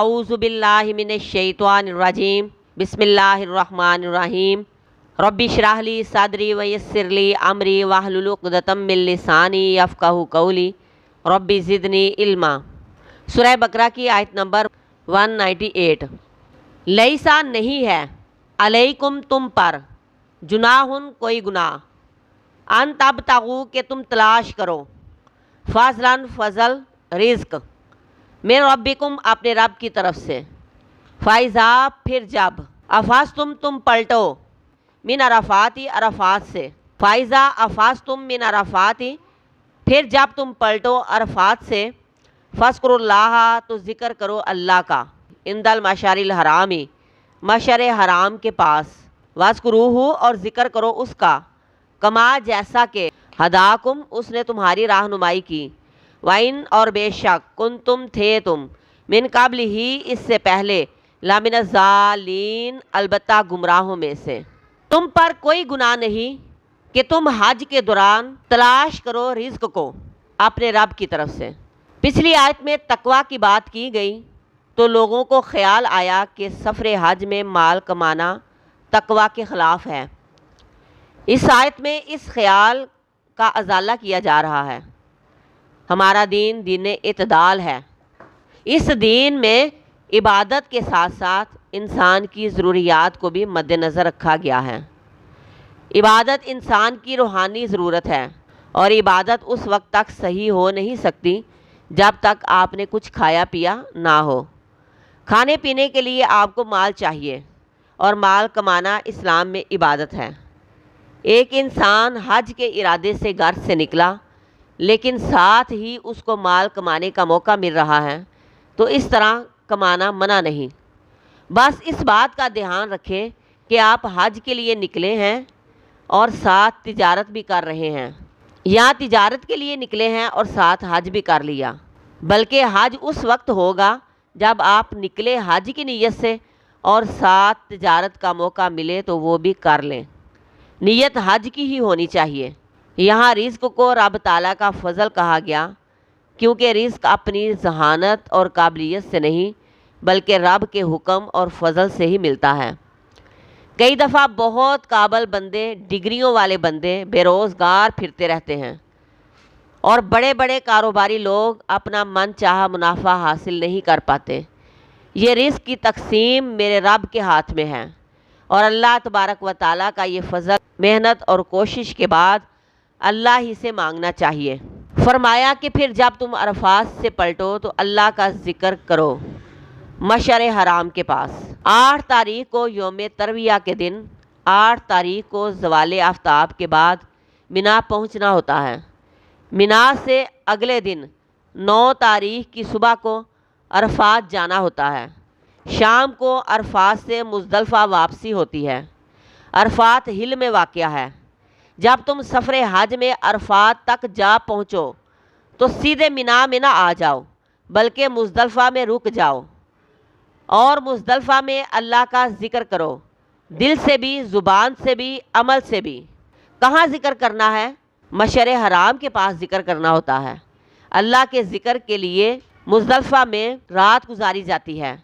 अऊज़ु बिल्लाहि मिनश शैतानिर रजीम बिस्मिल्लाहिर रहमानिर रहीम रब्बि इश्रह ली सदरी व यस्सिर ली अमरी वहलुल उक़दतम मिन लिसानी यफ़क़हू क़ौली रब्बि ज़िदनी इल्मा। सूरह बकरा की आयत नंबर 198। लैसा नहीं है अलैकुम तुम पर जुनाहुन कोई गुनाह अन तब तगू के तुम तलाश करो फ़ज़लन फ़ज़ल रिज़्क़ मिन रब्बिकुम अपने रब की तरफ से फ़ाइज़ा फिर जब अफ़ास तुम पलटो मिन अरफ़ाती अरफ़ात से फ़ाइज़ा अफ़ास तुम मिन अरफ़ाती फिर जब तुम पलटो अरफ़ात से फ़ज़्कुरुल्लाह तो ज़िक्र करो अल्लाह का इंदल मशरिल हरामी मशर हराम के पास वज़्कुरूहु और ज़िक्र करो उसका कमा जैसा के हदाकुम उसने तुम्हारी रहनुमाई की वाइन और बेशक कुन तुम थे तुम मिन कब्ल ही इससे पहले लामिन ज़ालीन अलबत्ता गुमराहों में से। तुम पर कोई गुनाह नहीं कि तुम हज के दौरान तलाश करो रिज़्क़ को अपने रब की तरफ से। पिछली आयत में तकवा की बात की गई तो लोगों को ख्याल आया कि सफ़र हज में माल कमाना तकवा के ख़िलाफ़ है। इस आयत में इस ख्याल का अजाला किया जा रहा है। हमारा दीन दीन इत्दाल है। इस दीन में इबादत के साथ साथ इंसान की ज़रूरियात को भी मद्देनज़र रखा गया है। इबादत इंसान की रूहानी ज़रूरत है और इबादत उस वक्त तक सही हो नहीं सकती जब तक आपने कुछ खाया पिया ना हो। खाने पीने के लिए आपको माल चाहिए और माल कमाना इस्लाम में इबादत है। एक इंसान हज के इरादे से घर से निकला लेकिन साथ ही उसको माल कमाने का मौका मिल रहा है तो इस तरह कमाना मना नहीं। बस इस बात का ध्यान रखें कि आप हज के लिए निकले हैं और साथ तिजारत भी कर रहे हैं, या तिजारत के लिए निकले हैं और साथ हज भी कर लिया। बल्कि हज उस वक्त होगा जब आप निकले हज की नीयत से और साथ तिजारत का मौका मिले तो वो भी कर लें। नीयत हज की ही होनी चाहिए। यहाँ रिज़्क़ को रब ताला का फ़ज़ल कहा गया क्योंकि रिज़्क़ अपनी ज़हानत और काबिलियत से नहीं बल्कि रब के हुक्म और फ़ज़ल से ही मिलता है। कई दफ़ा बहुत काबिल बंदे, डिग्रियों वाले बंदे बेरोज़गार फिरते रहते हैं और बड़े बड़े कारोबारी लोग अपना मन चाहा मुनाफा हासिल नहीं कर पाते। ये रिज़्क़ की तक़सीम मेरे रब के हाथ में है और अल्लाह तबारक व ताला का ये फ़ज़ल मेहनत और कोशिश के बाद अल्लाह ही से मांगना चाहिए। फरमाया कि फिर जब तुम अरफात से पलटो तो अल्लाह का ज़िक्र करो मशर हराम के पास। 8 तारीख को योम तरविया के दिन 8 तारीख को ज़वाल आफ्ताब के बाद मिना पहुंचना होता है। मिना से अगले दिन 9 तारीख की सुबह को अरफात जाना होता है। शाम को अरफात से मुज़दलिफ़ा वापसी होती है। अरफात हिल में वाक़या है। जब तुम सफ़र हज में अरफात तक जा पहुँचो तो सीधे मिना में ना आ जाओ बल्कि मुज़दलिफ़ा में रुक जाओ और मुज़दलिफ़ा में अल्लाह का ज़िक्र करो, दिल से भी, ज़ुबान से भी, अमल से भी। कहाँ ज़िक्र करना है? मशर हराम के पास ज़िक्र करना होता है। अल्लाह के ज़िक्र के लिए मुज़दलिफ़ा में रात गुजारी जाती है।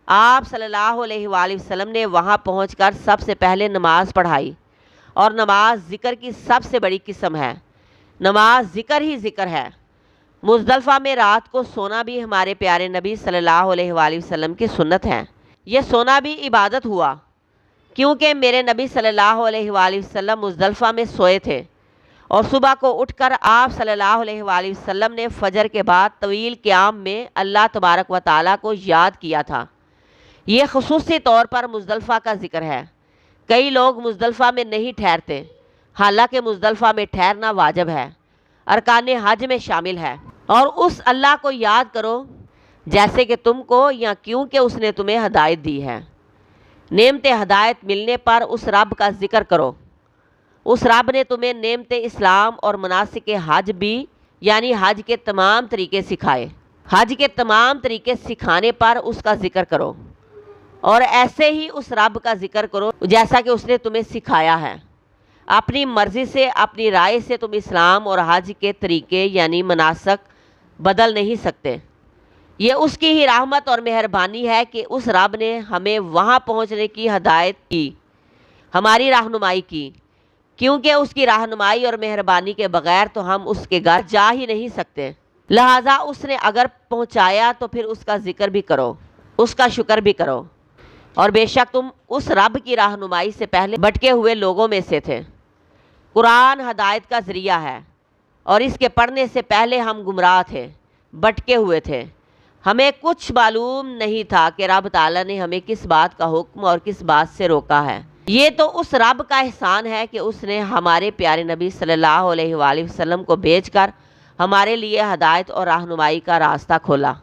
आप सल्लल्लाहु अलैहि वसल्लम ने वहाँ पहुँचकर सबसे पहले नमाज़ पढ़ाई और नमाज ज़िक्र की सबसे बड़ी किस्म है। नमाज ज़िक्र ही ज़िक्र है। मुज़दलिफ़ा में रात को सोना भी हमारे प्यारे नबी सल्लल्लाहु अलैहि वसल्लम की सुन्नत है। ये सोना भी इबादत हुआ क्योंकि मेरे नबी सल्लल्लाहु अलैहि वसल्लम मुज़दलिफ़ा में सोए थे और सुबह को उठकर आप सल्लल्लाहु अलैहि वसल्लम ने फ़जर के बाद तवील क़याम में अल्लाह तबारक व ताला को याद किया था। ये ख़ुसूसी तौर पर मुज़दलिफ़ा का ज़िक्र है। कई लोग मुज़दलिफ़ा में नहीं ठहरते, हालांकि मुज़दलिफ़ा में ठहरना वाजिब है, अरकान हज में शामिल है। और उस अल्लाह को याद करो जैसे कि तुमको या क्योंकि उसने तुम्हें हदायत दी है। नेमत हदायत मिलने पर उस रब का ज़िक्र करो। उस रब ने तुम्हें नेमत इस्लाम और मनासिक हज भी यानी हज के तमाम तरीके सिखाए। हज के तमाम तरीके सिखाने पर उसका ज़िक्र करो और ऐसे ही उस रब का ज़िक्र करो जैसा कि उसने तुम्हें सिखाया है। अपनी मर्ज़ी से, अपनी राय से तुम इस्लाम और हज के तरीके यानी मनासक बदल नहीं सकते। یہ اس کی ہی رحمت اور مہربانی ہے کہ اس رب نے ہمیں وہاں پہنچنے کی ہدایت کی، ہماری رہنمائی کی، کیونکہ اس کی رہنمائی اور مہربانی کے بغیر تو ہم اس کے گھر جا ہی نہیں سکتے۔ لہٰذا اس نے اگر پہنچایا تو پھر اس کا ذکر بھی کرو، اس کا شکر بھی کرو، اور بے شک تم اس رب کی رہنمائی سے پہلے بھٹکے ہوئے لوگوں میں سے تھے۔ قرآن ہدایت کا ذریعہ ہے، اور اس کے پڑھنے سے پہلے ہم گمراہ تھے، بھٹکے ہوئے تھے، ہمیں کچھ معلوم نہیں تھا کہ رب تعالیٰ نے ہمیں کس بات کا حکم اور کس بات سے روکا ہے۔ یہ تو اس رب کا احسان ہے کہ اس نے ہمارے پیارے نبی صلی اللہ علیہ وآلہ وسلم کو بھیج کر ہمارے لیے ہدایت اور رہنمائی کا راستہ کھولا۔